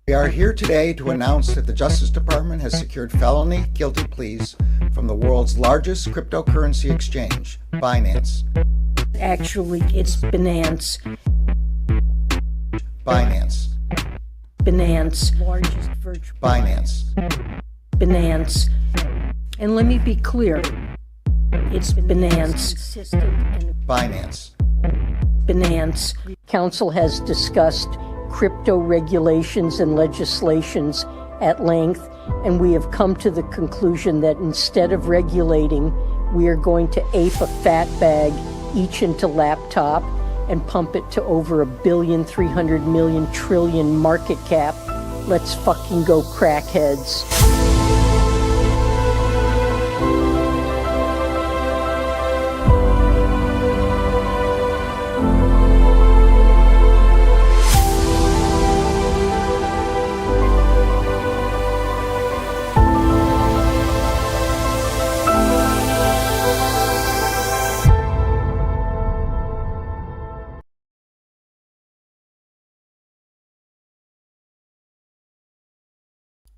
We are here today to announce that the Justice Department has secured felony guilty pleas from the world's largest cryptocurrency exchange, Binance. Actually, it's Binance. Binance. Binance. Largest virtual. Binance. Binance. And let me be clear. It's Binance. Binance. Binance. Council has discussed crypto regulations and legislations at length, and we have come to the conclusion that instead of regulating, we are going to ape a fat bag each into laptop and pump it to over $1,300,000,000,000,000,000,000,000 market cap. Let's fucking go, crackheads.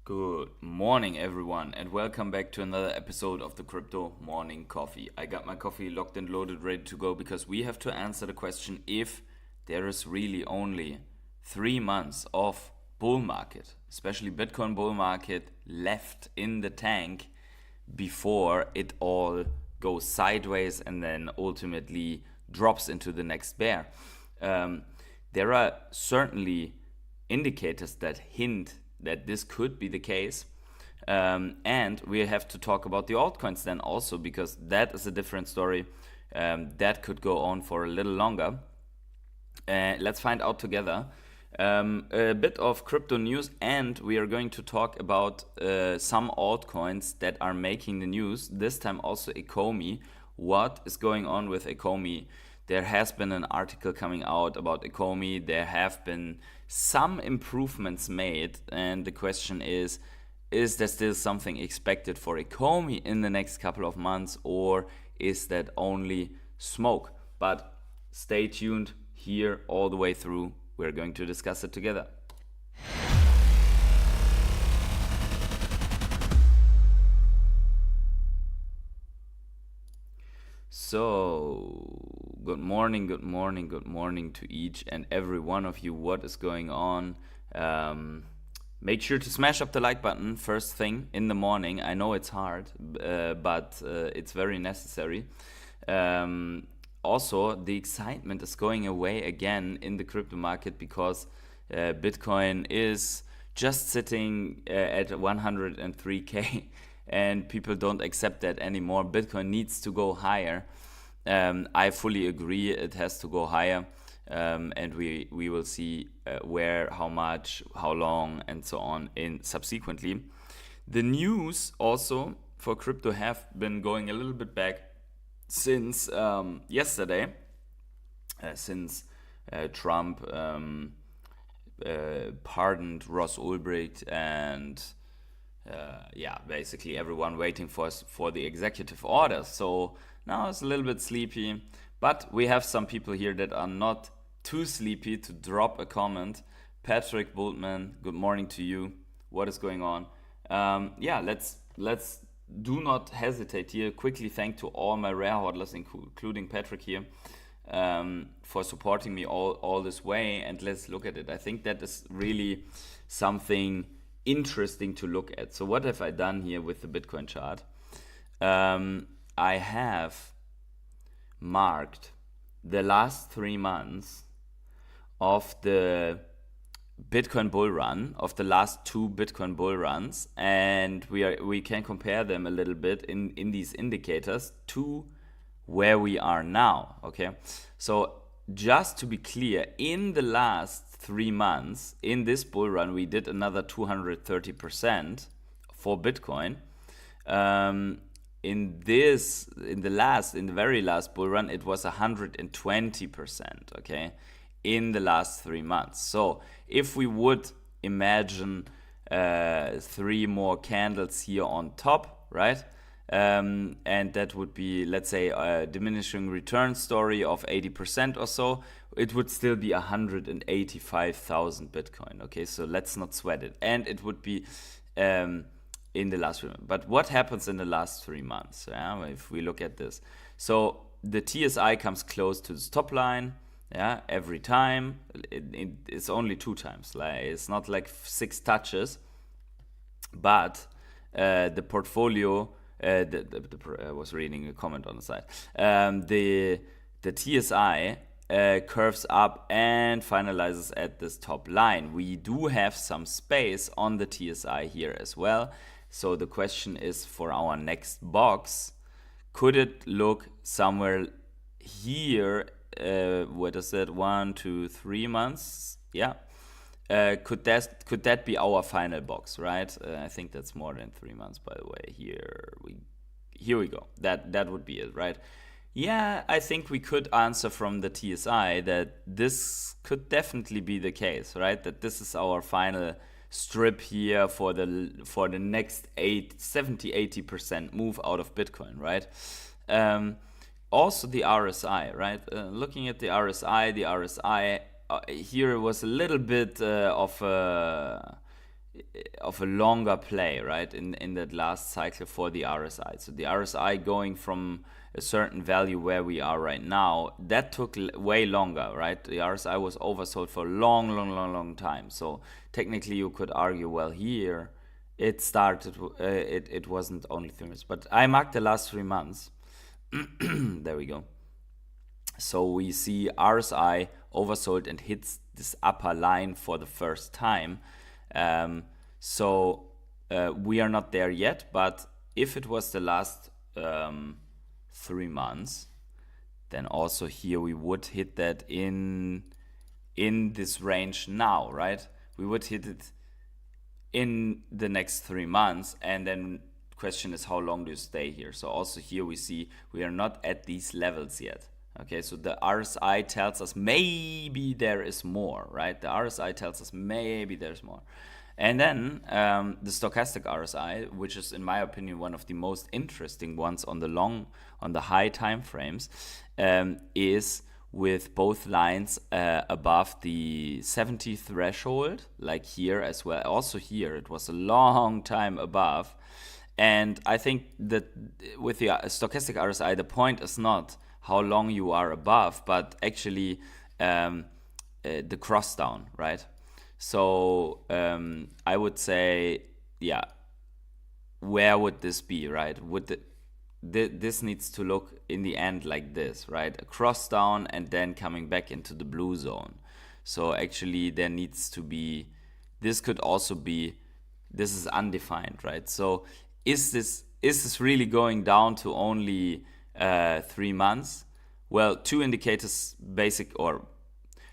Good morning, everyone, and welcome back to another episode of the Crypto Morning Coffee. I got my coffee locked and loaded, ready to go, because we have to answer the question if there is really only 3 months of bull market, especially Bitcoin bull market, left in the tank before it all goes sideways and then ultimately drops into the next bear. There are certainly indicators that hint that this could be the case, and we have to talk about the altcoins then also, because that is a different story. That could go on for a little longer. Let's find out together. A bit of crypto news, and we are going to talk about some altcoins that are making the news. This time also ECOMI. What is going on with ECOMI? There has been an article coming out about ECOMI. There have been some improvements made, and the question is there still something expected for ECOMI in the next couple of months, or is that only smoke? But stay tuned here all the way through. We're going to discuss it together. So, good morning to each and every one of you. What is going on? Make sure to smash up the like button first thing in the morning. I know it's hard, but it's very necessary. Also, the excitement is going away again in the crypto market, because Bitcoin is just sitting at 103K. And people don't accept that anymore. Bitcoin needs to go higher. I fully agree, it has to go higher, and we will see where, how much, how long, and so on in subsequently. The news also for crypto have been going a little bit back since yesterday, since Trump pardoned Ross Ulbricht, and basically everyone waiting for the executive order. So now it's a little bit sleepy, but we have some people here that are not too sleepy to drop a comment. Patrick Bultman, good morning to you. What is going on? Let's do not hesitate here. Quickly thank to all my rare hodlers, including Patrick here, for supporting me all this way. And let's look at it. I think that is really something interesting to look at. So what have I done here with the Bitcoin chart? I have marked the last 3 months of the Bitcoin bull run, of the last 2 Bitcoin bull runs, and we can compare them a little bit in these indicators to where we are now. Okay, so just to be clear, in the last 3 months in this bull run, we did another 230% for Bitcoin. In the very last bull run, it was 120%. Okay, in the last 3 months. So if we would imagine 3 more candles here on top, right? and that would be, let's say, a diminishing return story of 80% or so, it would still be 185,000 Bitcoin. Okay, so let's not sweat it. And it would be in the last 3 months. But what happens in the last 3 months? Yeah, if we look at this, so the TSI comes close to the stop line. Yeah, every time. It's only 2 times. Like, it's not like 6 touches, but the portfolio. I was reading a comment on the side. The TSI curves up and finalizes at this top line. We do have some space on the TSI here as well. So the question is, for our next box, could it look somewhere here? What is that? 1, 2, 3 months? Yeah. Could that be our final box, right? I think that's more than 3 months, by the way. Here we go. That would be it, right? Yeah, I think we could answer from the TSI that this could definitely be the case, right? That this is our final strip here for the next 70-80% move out of Bitcoin, right? Also the RSI, right? Looking at the RSI here was a little bit of a longer play, right? In that last cycle for the RSI. So the RSI going from a certain value where we are right now, that took way longer, right? The RSI was oversold for a long time. So technically you could argue, well, here it started, it wasn't only 3 months, but I marked the last 3 months. There we go. So we see RSI oversold and hits this upper line for the first time. So we are not there yet, but if it was the last 3 months, then also here we would hit that in this range now, right? We would hit it in the next 3 months, and then question is, how long do you stay here? So also here we see we are not at these levels yet. Okay, so the RSI tells us maybe there is more, right? The RSI tells us maybe there's more. And then the stochastic RSI, which is in my opinion one of the most interesting ones on the high time frames, is with both lines above the 70 threshold, like here as well. Also here it was a long time above. And I think that with the stochastic RSI, the point is not how long you are above, but actually the cross down, right? So I would say, yeah, where would this be, right? This needs to look in the end like this, right? A cross down and then coming back into the blue zone. So actually there needs to be, this could also be, this is undefined, right? So is this really going down to only 3 months? Well, 2 indicators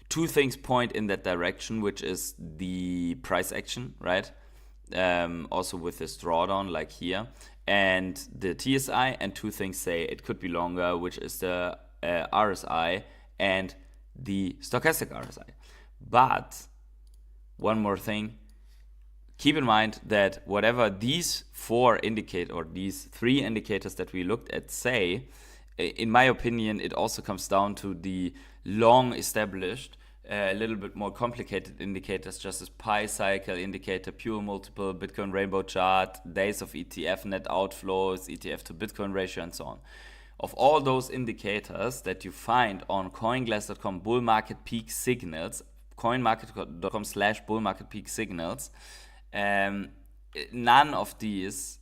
two things point in that direction, which is the price action, right? Also with this drawdown like here, and the TSI, and 2 things say it could be longer, which is the RSI and the stochastic RSI. But one more thing, keep in mind that whatever these 3 indicators that we looked at say, in my opinion, it also comes down to the long established, a little bit more complicated indicators, just as pi cycle indicator, pure multiple, Bitcoin rainbow chart, days of ETF net outflows, ETF to Bitcoin ratio, and so on. Of all those indicators that you find on coinglass.com bull market peak signals, coinmarket.com/bull market peak signals, none of these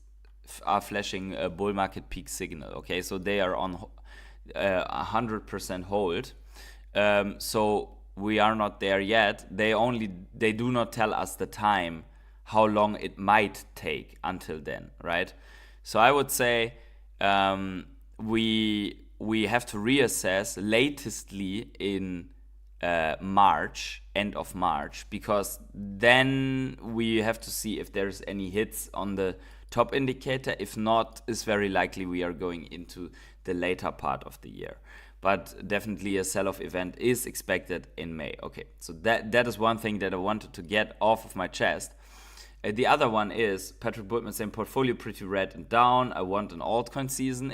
are flashing a bull market peak signal. Okay, so they are on 100% hold. So we are not there yet. They do not tell us the time, how long it might take until then, right? So I would say we have to reassess latestly in March, end of March, because then we have to see if there's any hits on the top indicator. If not, it's very likely we are going into the later part of the year. But definitely a sell-off event is expected in May. Okay, so that is one thing that I wanted to get off of my chest. the other one is Patrick Bultman saying portfolio pretty red and down. I want an altcoin season.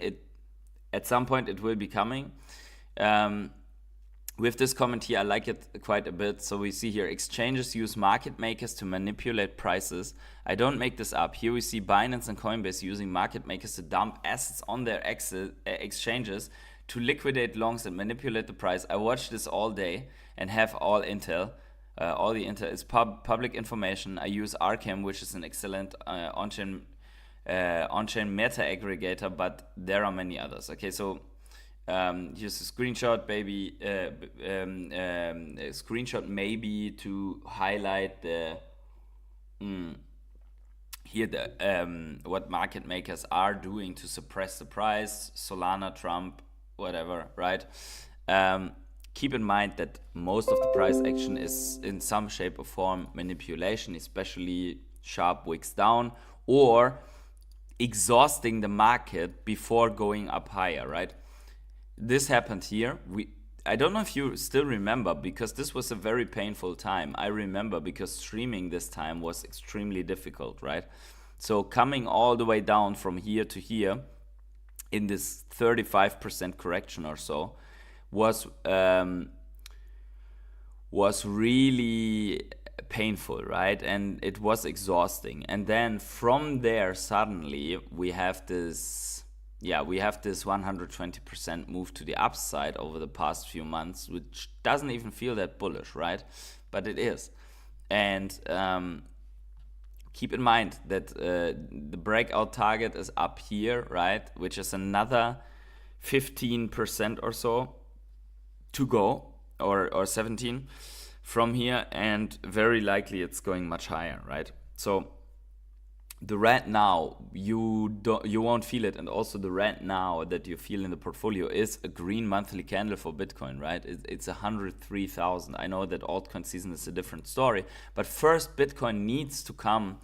At some point it will be coming. With this comment here, I like it quite a bit. So we see here, exchanges use market makers to manipulate prices. I don't make this up. Here we see Binance and Coinbase using market makers to dump assets on their exchanges to liquidate longs and manipulate the price. I watch this all day and have all intel. All the intel is public information. I use Arkham, which is an excellent on-chain meta aggregator, but there are many others. Okay, so here's a screenshot, baby. A screenshot maybe to highlight the what market makers are doing to suppress the price. Solana, Trump, whatever, right? Keep in mind that most of the price action is in some shape or form manipulation, especially sharp wicks down or exhausting the market before going up higher, right? This happened here. I don't know if you still remember, because this was a very painful time. I remember because streaming this time was extremely difficult, right? So coming all the way down from here to here in this 35% correction or so was really painful, right? And it was exhausting. And then from there, suddenly we have this 120% move to the upside over the past few months, which doesn't even feel that bullish, right? But it is. And keep in mind that the breakout target is up here, right? Which is another 15% or so to go, or 17 from here, and very likely it's going much higher, right? So the red now, you won't feel it, and also the red now that you feel in the portfolio is a green monthly candle for Bitcoin, right? It's 103,000. I know that altcoin season is a different story, but first Bitcoin needs to come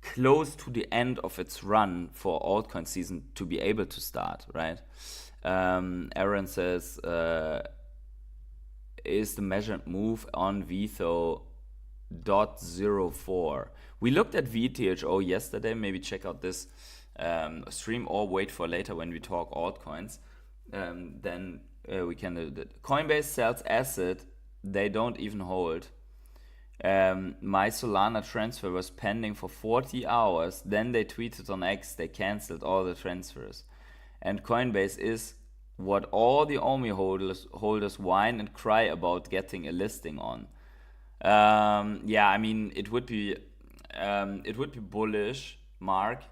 close to the end of its run for altcoin season to be able to start, right? Aaron says, is the measured move on Vtho .04? We looked at Vtho yesterday. Maybe check out this stream or wait for later when we talk altcoins. Then we can do that. Coinbase sells asset they don't even hold. My Solana transfer was pending for 40 hours. Then they tweeted on X they cancelled all the transfers. And Coinbase is what all the OMI holders whine and cry about getting a listing on. Yeah, I mean, it would be bullish, Mark,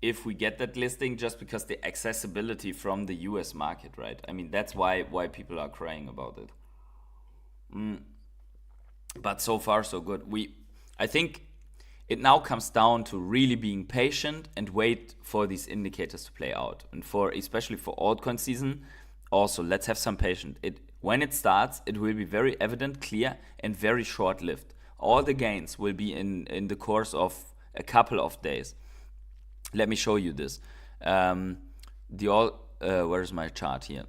if we get that listing, just because the accessibility from the US market, right? I mean, that's why people are crying about it. But so far so good. I think it now comes down to really being patient and wait for these indicators to play out. And especially for altcoin season, also let's have some patience. When it starts, it will be very evident, clear, and very short-lived. All the gains will be in the course of a couple of days. Let me show you this. Where's my chart here?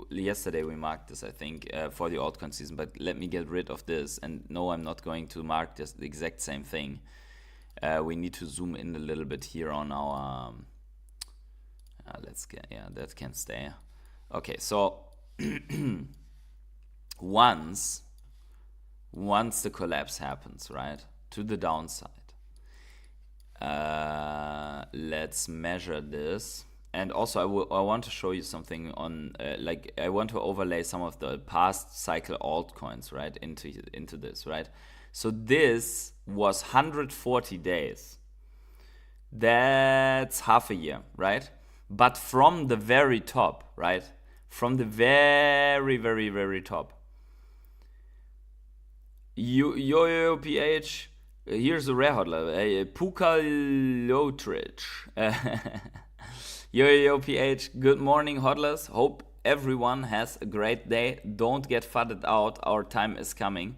Yesterday we marked this, I think, for the altcoin season, but let me get rid of this. And no, I'm not going to mark this the exact same thing. We need to zoom in a little bit here on our, that can stay. Okay, so once the collapse happens, right, to the downside, let's measure this. And also I want to show you something on, I want to overlay some of the past cycle altcoins, right, into this, right? So this was 140 days. That's half a year, right? But from the very top, right? From the very, very, very top. PH, here's a rare hodler, Puka Lotrich. PH, good morning, hodlers. Hope everyone has a great day. Don't get fudded out. Our time is coming.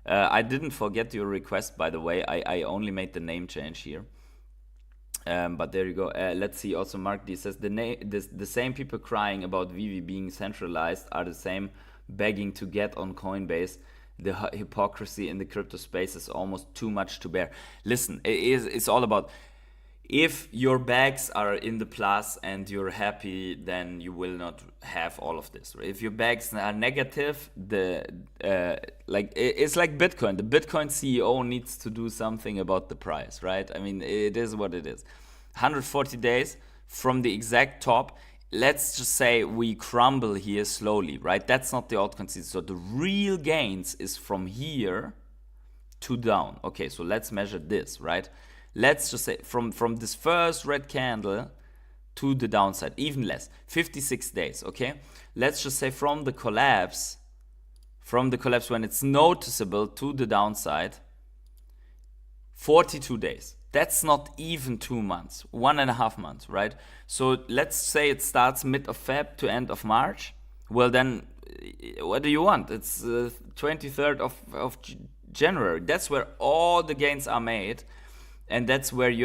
I didn't forget your request, by the way. I only made the name change here. But there you go. Let's see. Also, Mark D says the same people crying about Veve being centralized are the same begging to get on Coinbase. the hypocrisy in the crypto space is almost too much to bear. Listen, it's all about, if your bags are in the plus and you're happy, then you will not have all of this. If your bags are negative, it's like Bitcoin. The Bitcoin CEO needs to do something about the price, right? I mean, it is what it is. 140 days from the exact top. Let's just say we crumble here slowly, right? That's not the altcoin season. So the real gains is from here to down. Okay, so let's measure this, right? Let's just say from this first red candle to the downside, even less, 56 days, okay? Let's just say from the collapse when it's noticeable to the downside, 42 days. That's not even 2 months, 1.5 months, right? So let's say it starts mid of Feb to end of March. Well, then what do you want? It's 23rd of January. That's where all the gains are made. And that's where we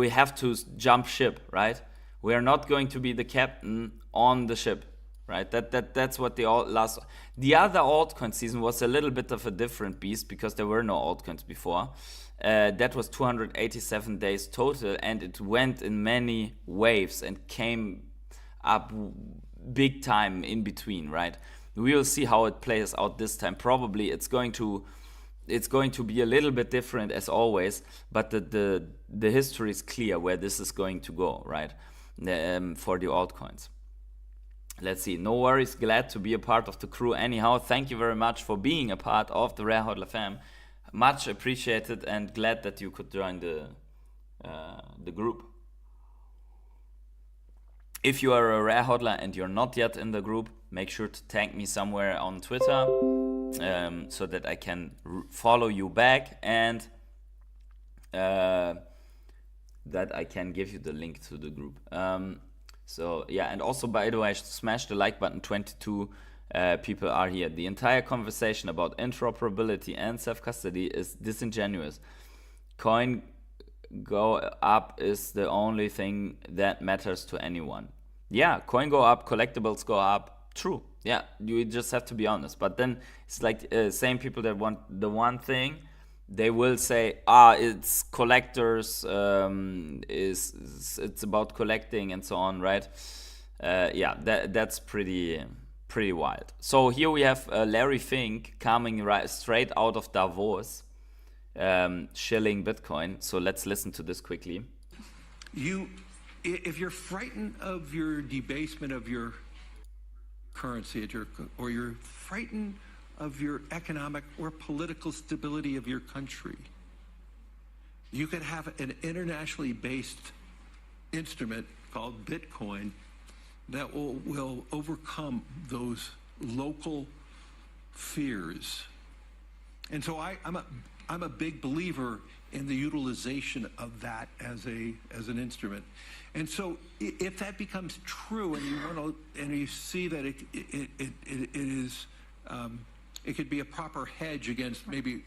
have to jump ship, right? We are not going to be the captain on the ship, right? That's what the other altcoin season was a little bit of a different beast because there were no altcoins before. That was 287 days total, and it went in many waves and came up big time in between, right? We will see how it plays out this time. Probably it's going to be a little bit different as always, but the history is clear where this is going to go, right? For the altcoins. Let's see. No worries. Glad to be a part of the crew. Anyhow, thank you very much for being a part of the Rare Hodler fam. Much appreciated, and glad that you could join the group. If you are a Rare Hodler and you're not yet in the group, make sure to tag me somewhere on Twitter so that I can follow you back, and that I can give you the link to the group. So yeah, and also, by the way, smash the like button. 22 people are here. The entire conversation about interoperability and self-custody is disingenuous. Coin go up is the only thing that matters to anyone. Yeah, coin go up, collectibles go up. True. Yeah, you just have to be honest. But then it's like same people that want the one thing, they will say, it's collectors, it's about collecting and so on, right? Yeah, that's pretty wild. So here we have Larry Fink coming straight out of Davos, shilling Bitcoin. So let's listen to this quickly. If you're frightened of your debasement of your currency, or you're frightened of your economic or political stability of your country, you could have an internationally based instrument called Bitcoin that will overcome those local fears. And so I'm a big believer in the utilization of that as an instrument. And so if that becomes true, and you see that it could be a proper hedge against maybe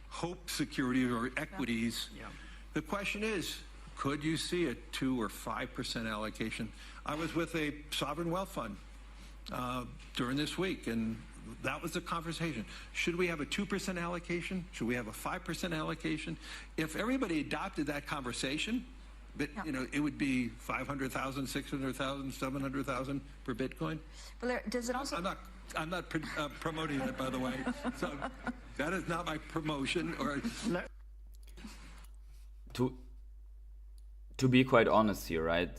hope securities or equities. Yeah. The question is, could you see a 2 or 5% allocation? I was with a sovereign wealth fund during this week, and that was the conversation. Should we have a 2% allocation? Should we have a 5% allocation? If everybody adopted that conversation, but it would be 500,000, 600,000, 700,000 per Bitcoin. But does it also? I'm not promoting it, by the way. So that is not my promotion. Or to be quite honest here, right?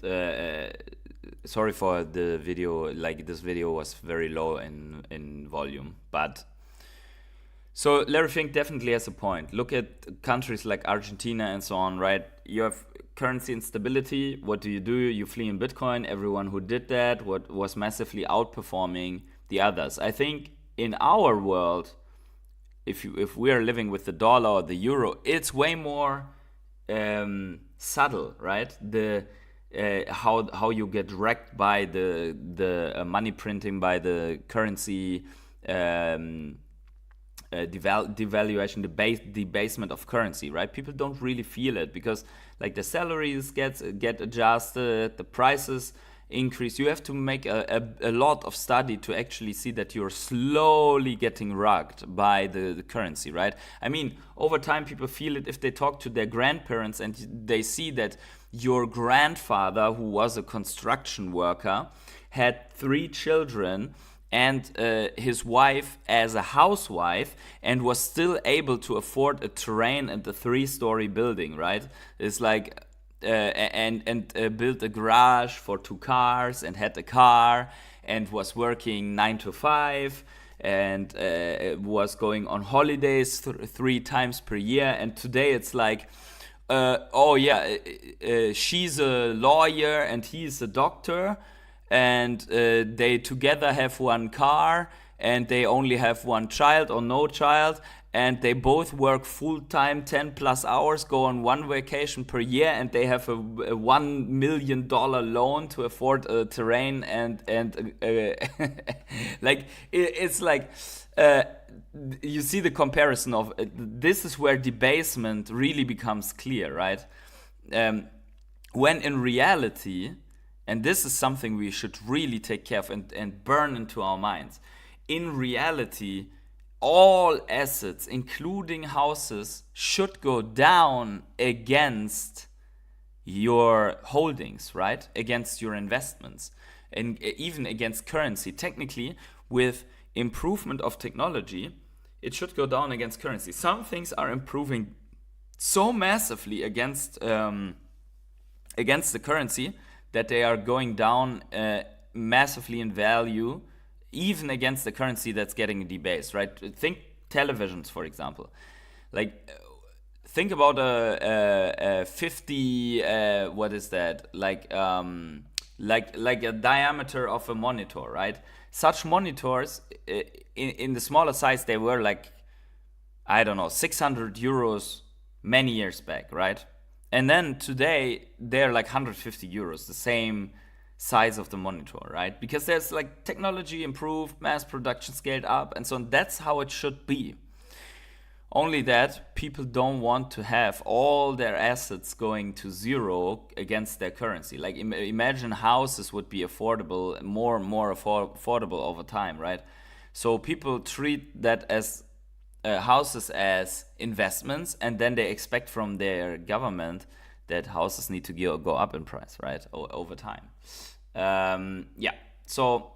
Sorry for the video. Like, this video was very low in volume, but so Larry Fink definitely has a point. Look at countries like Argentina and so on, right? You have currency instability. What do? You flee in Bitcoin. Everyone who did that was massively outperforming the others. I think in our world, if we are living with the dollar or the euro, it's way more subtle, right? The how you get wrecked by the money printing, by the currency devaluation, debasement of currency, right? People don't really feel it because like the salaries get adjusted, the prices increase. You have to make a lot of study to actually see that you're slowly getting rugged by the currency, right? I mean, over time, people feel it if they talk to their grandparents and they see that your grandfather, who was a construction worker, had 3 children and his wife as a housewife, and was still able to afford a terrain and a 3-story building, right? It's like and built a garage for 2 cars and had a car and was working 9 to 5 and was going on holidays 3 times per year. And today it's like, she's a lawyer and he's a doctor, and they together have 1 car, and they only have 1 child or no child, and they both work full-time 10 plus hours, go on 1 vacation per year, and they have a $1 million loan to afford a terrain and like it's like you see the comparison of this is where debasement really becomes clear, right? When in reality, and this is something we should really take care of and burn into our minds, in reality, all assets, including houses, should go down against your holdings, right? Against your investments, and even against currency. Technically, with improvement of technology, it should go down against currency. Some things are improving so massively against the currency that they are going down massively in value, even against the currency that's getting debased, right? Think televisions, for example. Like, think about a 50, what is that? Like a diameter of a monitor, right? Such monitors, in the smaller size, they were like, I don't know, 600 euros many years back, right? And then today, they're like 150 euros, the same size of the monitor, right? Because there's like technology improved, mass production scaled up, and so on. That's how it should be. Only that people don't want to have all their assets going to zero against their currency. Like imagine houses would be affordable, more and more affordable over time, right? So people treat that as houses as investments, and then they expect from their government that houses need to go up in price, right, over time. So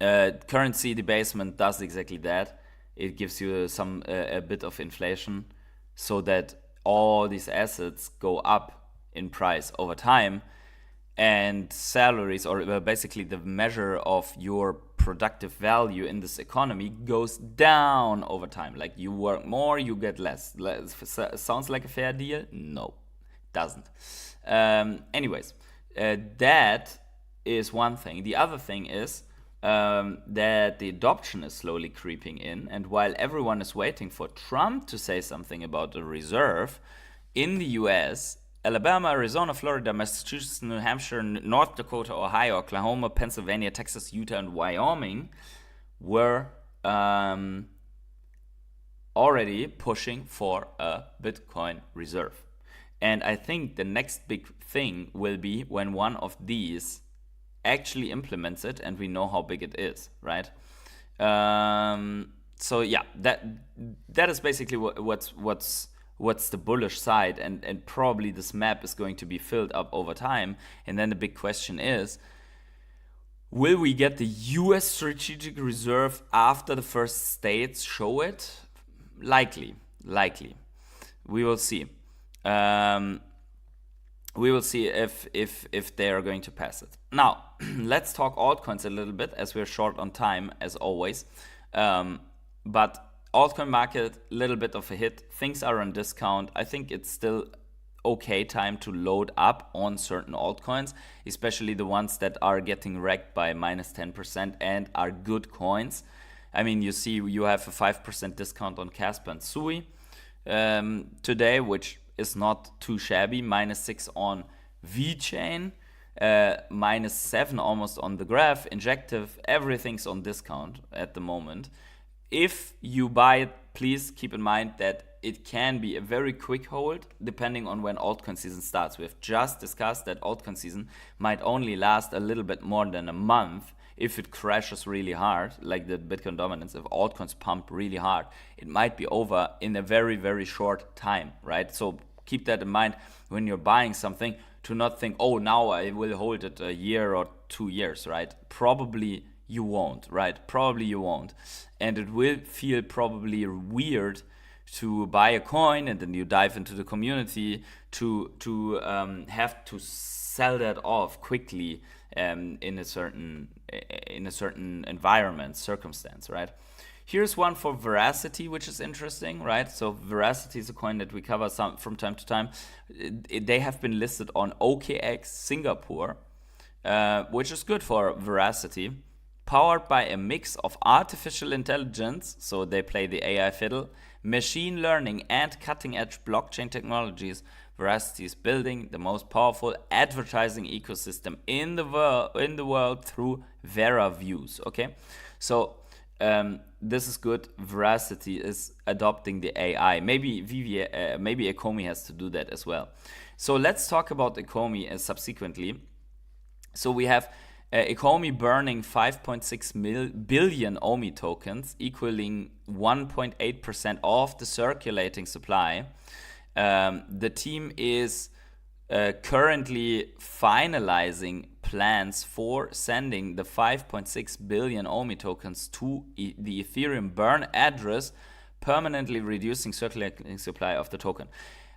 currency debasement does exactly that. It gives you a bit of inflation, so that all these assets go up in price over time, and salaries, or basically the measure of your productive value in this economy, goes down over time. Like you work more, you get less. Sounds like a fair deal? No, doesn't. Anyways, that is one thing. The other thing is that the adoption is slowly creeping in, and while everyone is waiting for Trump to say something about the reserve, in the US, Alabama, Arizona, Florida, Massachusetts, New Hampshire, North Dakota, Ohio, Oklahoma, Pennsylvania, Texas, Utah, and Wyoming were already pushing for a Bitcoin reserve. And I think the next big thing will be when one of these actually implements it and we know how big it is, right? So yeah, that is basically what's the bullish side, and probably this map is going to be filled up over time. And then the big question is, will we get the US strategic reserve after the first states show it? Likely. We will see. We will see if they are going to pass it. Now, let's talk altcoins a little bit, as we're short on time, as always. But altcoin market, a little bit of a hit. Things are on discount. I think it's still okay time to load up on certain altcoins, especially the ones that are getting wrecked by minus 10% and are good coins. I mean, you see you have a 5% discount on Casper and Sui today, which is not too shabby. -6 on Vechain, -7 almost on the Graph, Injective. Everything's on discount at the moment. If you buy it, please keep in mind that it can be a very quick hold depending on when altcoin season starts. We have just discussed that altcoin season might only last a little bit more than a month. If it crashes really hard, like the Bitcoin dominance, if altcoins pump really hard, it might be over in a very, very short time, right? So keep that in mind when you're buying something, to not think, oh, now I will hold it a year or 2 years, right? Probably you won't, right? Probably you won't. And it will feel probably weird to buy a coin and then you dive into the community to have to sell that off quickly in a certain environment, circumstance, right? Here's one for Veracity, which is interesting, right? So Veracity is a coin that we cover some from time to time. They have been listed on OKX Singapore, which is good for Veracity. Powered by a mix of artificial intelligence, so they play the AI fiddle, machine learning, and cutting-edge blockchain technologies, Veracity is building the most powerful advertising ecosystem in the world through Vera views. Okay, so this is good. Veracity is adopting the AI. Maybe Veve, maybe ECOMI has to do that as well. So let's talk about ECOMI subsequently. So we have ECOMI burning 5.6 billion OMI tokens, equaling 1.8% of the circulating supply. The team is currently finalizing plans for sending the 5.6 billion OMI tokens to the Ethereum burn address, permanently reducing circulating supply of the token.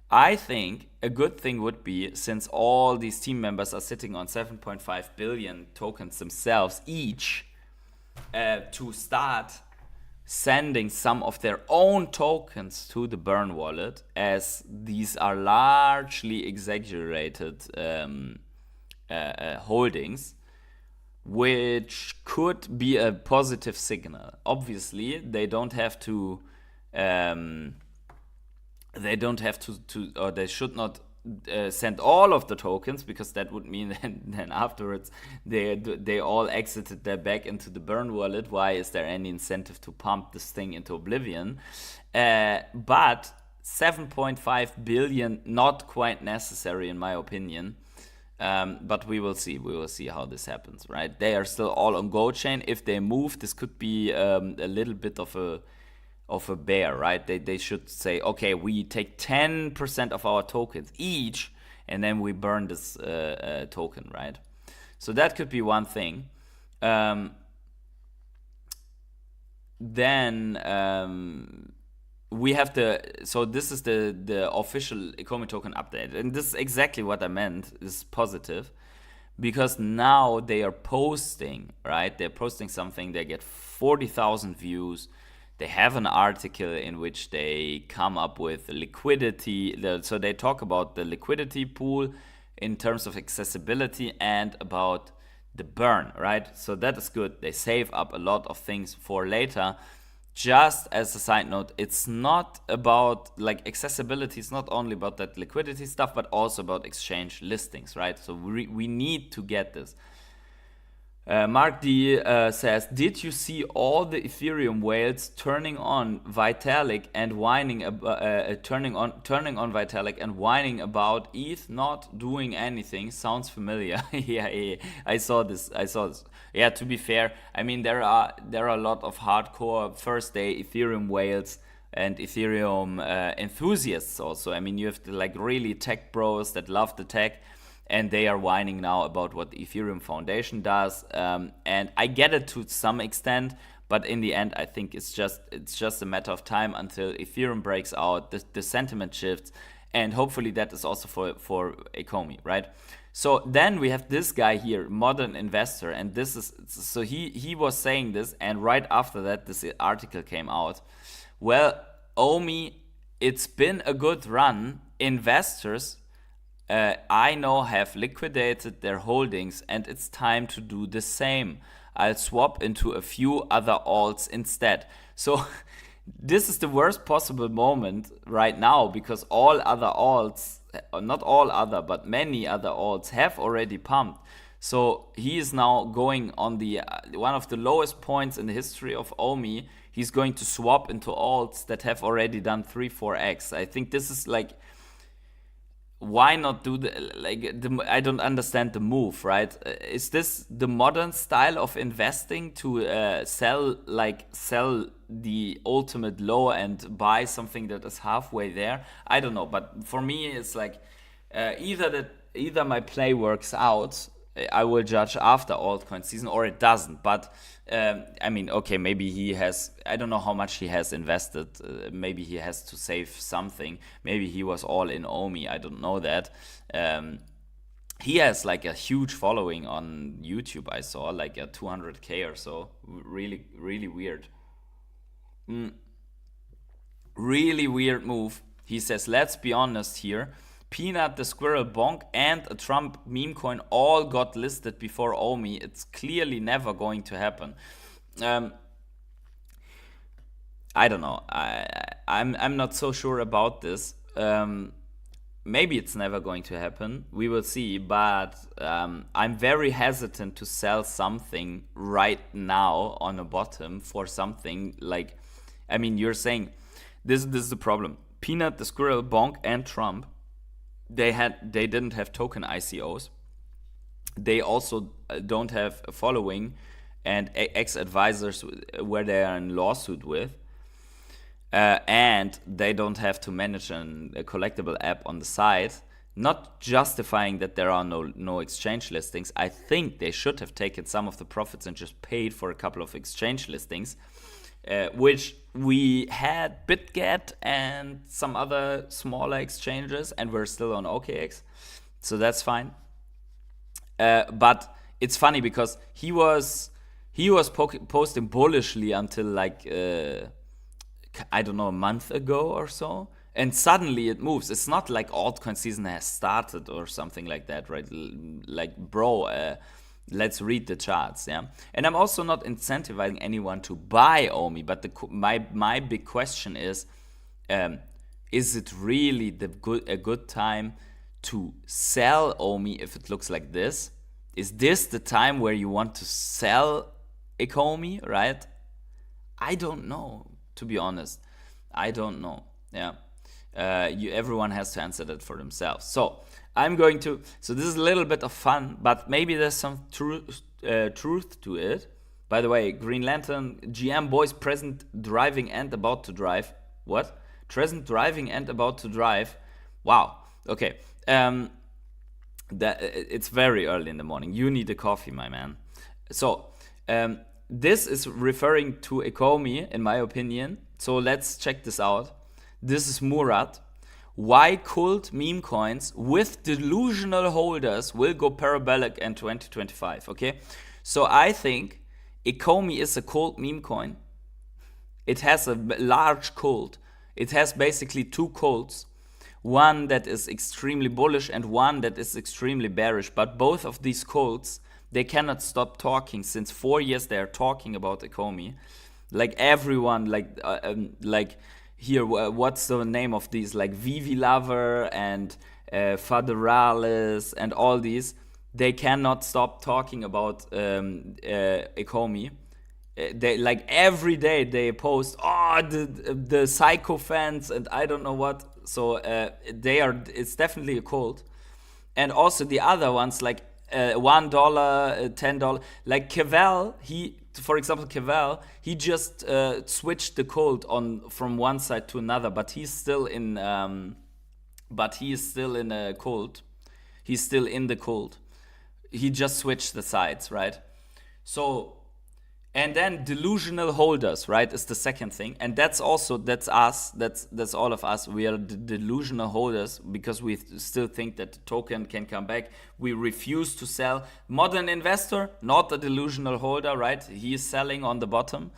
I think a good thing would be, since all these team members are sitting on 7.5 billion tokens themselves each, to start sending some of their own tokens to the burn wallet, as these are largely exaggerated holdings, which could be a positive signal. Obviously, they don't have to or they should not send all of the tokens, because that would mean then afterwards they all exited their back into the burn wallet. Why is there any incentive to pump this thing into oblivion? But 7.5 billion, not quite necessary in my opinion. But we will see. We will see how this happens, right? They are still all on GoChain. If they move, this could be a little bit of a bear, right? They should say, okay, we take 10% of our tokens each, and then we burn this token, right? So that could be one thing. Then we have so this is the official ECOMI token update, and this is exactly what I meant. Is positive, because now they are posting, right? They're posting something. They get 40,000 views. They have an article in which they come up with liquidity. So they talk about the liquidity pool in terms of accessibility and about the burn, right? So that is good. They save up a lot of things for later. Just as a side note, it's not about, like, accessibility is not only about that liquidity stuff, but also about exchange listings, right? So we need to get this. Mark D says, did you see all the Ethereum whales turning on Vitalik and whining turning on Vitalik and whining about ETH not doing anything? Sounds familiar. yeah, I saw this. Yeah, to be fair, I mean there are a lot of hardcore first day Ethereum whales and Ethereum enthusiasts also. I mean, you have like really tech bros that love the tech, and they are whining now about what the Ethereum Foundation does. And I get it to some extent, but in the end, I think it's just a matter of time until Ethereum breaks out, the sentiment shifts, and hopefully that is also for ECOMI, right? So then we have this guy here, Modern Investor, and this is, so he was saying this, and right after that, this article came out. Well, OMI, it's been a good run. Investors, I know, have liquidated their holdings, and it's time to do the same. I'll swap into a few other alts instead. So this is the worst possible moment right now, because all other alts, not all other, but many other alts have already pumped. So he is now going on the one of the lowest points in the history of OMI. He's going to swap into alts that have already done 3-4x. I think this is like, why not do I don't understand the move, right? Is this the modern style of investing, to sell the ultimate low and buy something that is halfway there? I don't know, but for me it's like either my play works out, I will judge after altcoin season, or it doesn't. But I mean, okay, maybe he has, I don't know how much he has invested. Maybe he has to save something. Maybe he was all in OMI. I don't know that. He has like a huge following on YouTube. I saw like a 200K or so. Really, really weird. Really weird move. He says, let's be honest here. Peanut, the Squirrel Bonk, and a Trump meme coin all got listed before OMI. It's clearly never going to happen. I don't know. I'm not so sure about this. Maybe it's never going to happen. We will see. But I'm very hesitant to sell something right now on a bottom for something like, I mean, you're saying this is the problem. Peanut, the Squirrel Bonk, and Trump. They didn't have token ICOs. They also don't have a following and ex-advisors where they are in lawsuit with. And they don't have to manage a collectible app on the side. Not justifying that there are no exchange listings. I think they should have taken some of the profits and just paid for a couple of exchange listings. Which we had Bitget and some other smaller exchanges, and we're still on OKX, so that's fine. But it's funny because he was posting bullishly until like I don't know, a month ago or so, and suddenly it moves. It's not like altcoin season has started or something like that, right? Like, bro. Let's read the charts, yeah. And I'm also not incentivizing anyone to buy OMI, but my big question is it really a good time to sell OMI if it looks like this? Is this the time where you want to sell ECOMI, right? I don't know, to be honest. I don't know, yeah. Everyone has to answer that for themselves. So this is a little bit of fun, but maybe there's some truth to it. By the way, Green Lantern, GM boys present driving and about to drive. What? Present driving and about to drive. Wow. Okay. It's very early in the morning. You need a coffee, my man. So, this is referring to ECOMI, in my opinion. So let's check this out. This is Murat. Why cult meme coins with delusional holders will go parabolic in 2025, okay? So I think ECOMI is a cult meme coin. It has a large cult. It has basically two cults. One that is extremely bullish and one that is extremely bearish. But both of these cults, they cannot stop talking. Since 4 years they are talking about ECOMI. Like everyone, like here, what's the name of these? Like Veve Lover and Federalis and all these, they cannot stop talking about ECOMI. They like every day they post, the sycophants and I don't know what. So it's definitely a cult. And also the other ones like $1, $10, like Kevel, for example, Kevel, he just switched the cult from one side to another, but he's still in a cult. He's still in the cult. He just switched the sides, right? So, and then delusional holders, right, is the second thing, and that's us. That's all of us. We are delusional holders because we still think that the token can come back. We refuse to sell. Modern investor, not a delusional holder, right? He is selling on the bottom,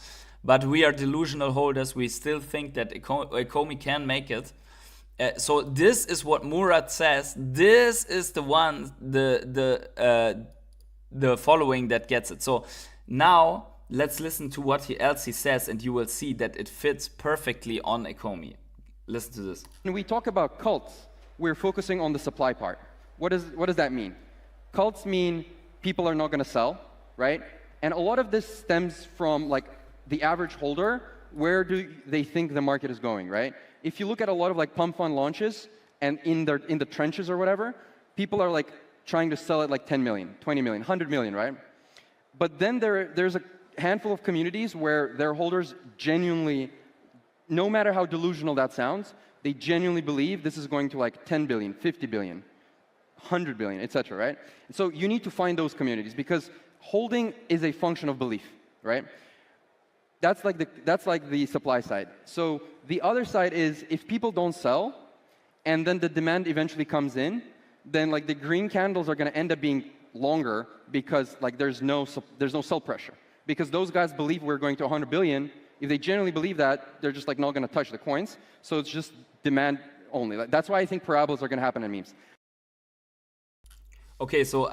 but we are delusional holders. We still think that ECOMI can make it. So this is what Murat says. This is the one, the following that gets it. So now let's listen to what else he says, and you will see that it fits perfectly on ECOMI. Listen to this. When we talk about cults, we're focusing on the supply part. What does that mean? Cults mean people are not going to sell, right? And a lot of this stems from like the average holder. Where do they think the market is going, right? If you look at a lot of like pump fund launches and in the trenches or whatever, people are like trying to sell at like 10 million, 20 million, 100 million, right? But then there's a handful of communities where their holders genuinely, no matter how delusional that sounds, they genuinely believe this is going to like 10 billion, 50 billion, 100 billion, etc., right? And so you need to find those communities because holding is a function of belief, right? That's like the supply side. So the other side is if people don't sell and then the demand eventually comes in, then like the green candles are going to end up being longer because like there's no sell pressure. Because those guys believe we're going to 100 billion. If they genuinely believe that, they're just like not going to touch the coins. So it's just demand only. That's why I think parabolas are going to happen in memes. Okay, so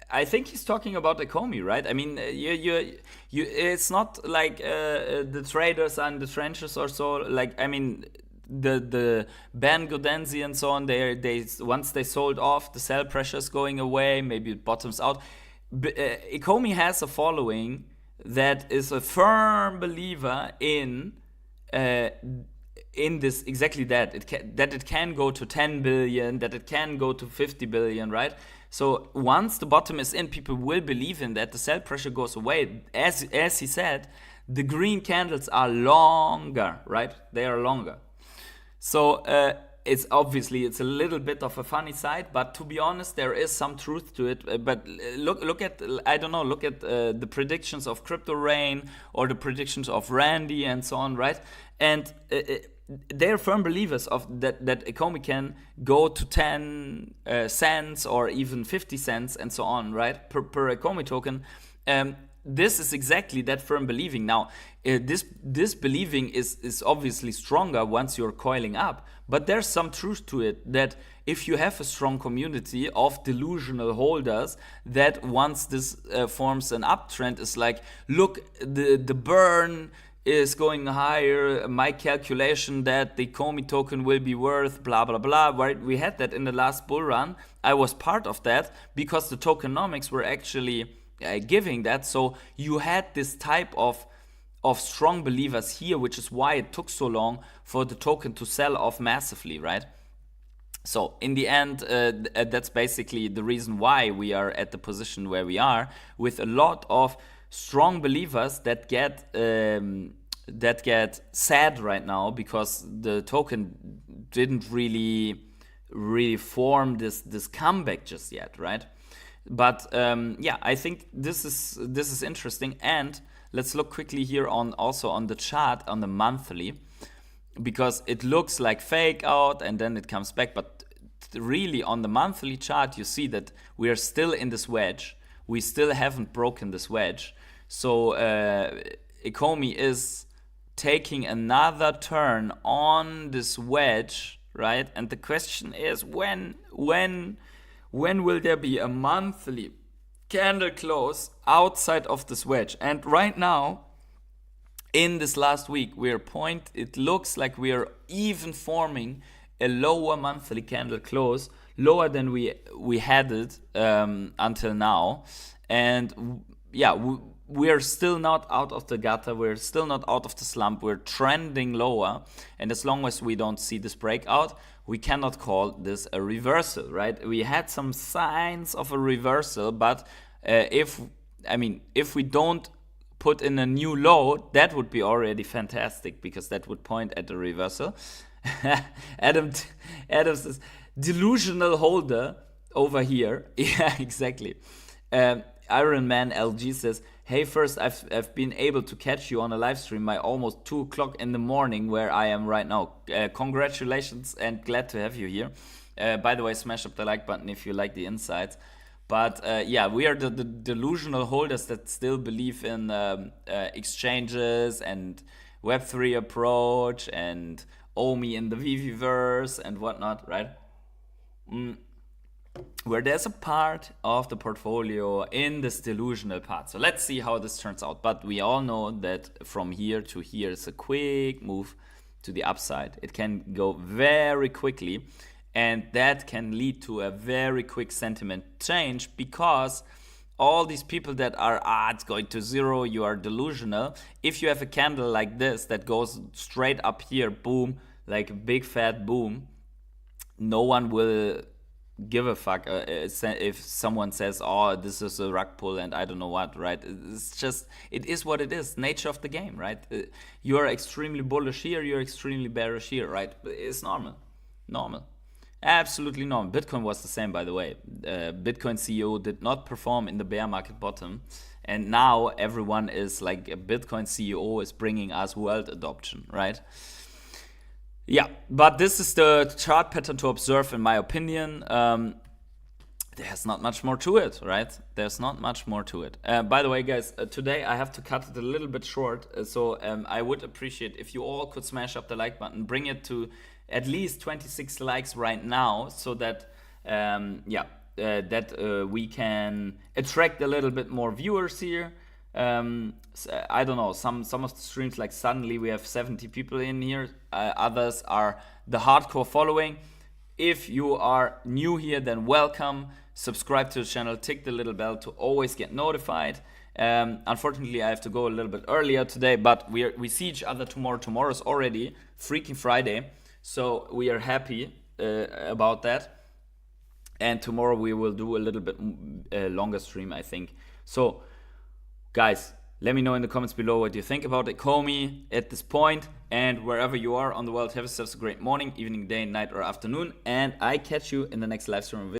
I think he's talking about ECOMI, right? I mean, it's not like the traders are in the trenches or so. Like, I mean, the Ben Godenzi and so on, they once they sold off, the sell pressure is going away, maybe it bottoms out. ECOMI has a following that is a firm believer in this, exactly that. It can go to 10 billion, that it can go to 50 billion, right? So once the bottom is in, people will believe in that. The sell pressure goes away. As he said, the green candles are longer, right? They are longer. So it's a little bit of a funny side, but to be honest, there is some truth to it. But look at the predictions of Crypto Rain or the predictions of Randy and so on, right? And they're firm believers of that ECOMI can go to 10 cents or even 50 cents and so on, right? Per ECOMI token. This is exactly that firm believing. Now, this believing is obviously stronger once you're coiling up, but there's some truth to it that if you have a strong community of delusional holders, that once this forms an uptrend, is like, look, the burn is going higher, my calculation that the ECOMI token will be worth blah blah blah, right? We had that in the last bull run. I was part of that because the tokenomics were actually giving that. So you had this type of strong believers here, which is why it took so long for the token to sell off massively, right? So in the end, that's basically the reason why we are at the position where we are, with a lot of strong believers that get sad right now because the token didn't really form this comeback just yet, right? But yeah, I think this is interesting. And let's look quickly here also on the chart on the monthly, because it looks like fake out and then it comes back, but really on the monthly chart you see that we are still in this wedge. We still haven't broken this wedge. So ECOMI is taking another turn on this wedge, right? And the question is, when will there be a monthly candle close outside of this wedge? And right now, in this last week, it looks like we are even forming a lower monthly candle close, lower than we had it until now. And yeah, we are still not out of the gutter. We're still not out of the slump. We're trending lower. And as long as we don't see this breakout, we cannot call this a reversal, right? We had some signs of a reversal, but if we don't put in a new low, that would be already fantastic, because that would point at a reversal. Adam says, delusional holder over here. Yeah, exactly. Iron Man LG says, hey, first, I've been able to catch you on a live stream by almost 2 o'clock in the morning where I am right now. Congratulations and glad to have you here. By the way, smash up the like button if you like the insights. But yeah, we are the delusional holders that still believe in exchanges and Web3 approach and OMI in the Veveverse and whatnot, right? Where there's a part of the portfolio in this delusional part. So let's see how this turns out. But we all know that from here to here is a quick move to the upside. It can go very quickly, and that can lead to a very quick sentiment change because all these people that are, it's going to zero, you are delusional. If you have a candle like this that goes straight up here, boom, like a big fat boom, no one will give a fuck if someone says, oh, this is a rug pull and I don't know what, right? It's just, it is what it is, nature of the game, right? You're extremely bullish here, you're extremely bearish here, right? It's normal, absolutely normal. Bitcoin was the same, by the way. Bitcoin CEO did not perform in the bear market bottom, and now everyone is like, a Bitcoin CEO is bringing us wealth adoption, right? Yeah, but this is the chart pattern to observe, in my opinion. There's not much more to it, right? There's not much more to it. By the way, guys, today I have to cut it a little bit short. So I would appreciate if you all could smash up the like button, bring it to at least 26 likes right now, so that, we can attract a little bit more viewers here. I don't know, some of the streams, like suddenly we have 70 people in here, others are the hardcore following. If you are new here, then welcome, subscribe to the channel, tick the little bell to always get notified. Unfortunately, I have to go a little bit earlier today, but we see each other tomorrow. Tomorrow's already freaking Friday, so we are happy about that. And tomorrow we will do a little bit longer stream, I think. So guys, let me know in the comments below what you think about ECOMI at this point, and wherever you are on the world, have yourselves a great morning, evening, day, night, or afternoon, and I catch you in the next live stream.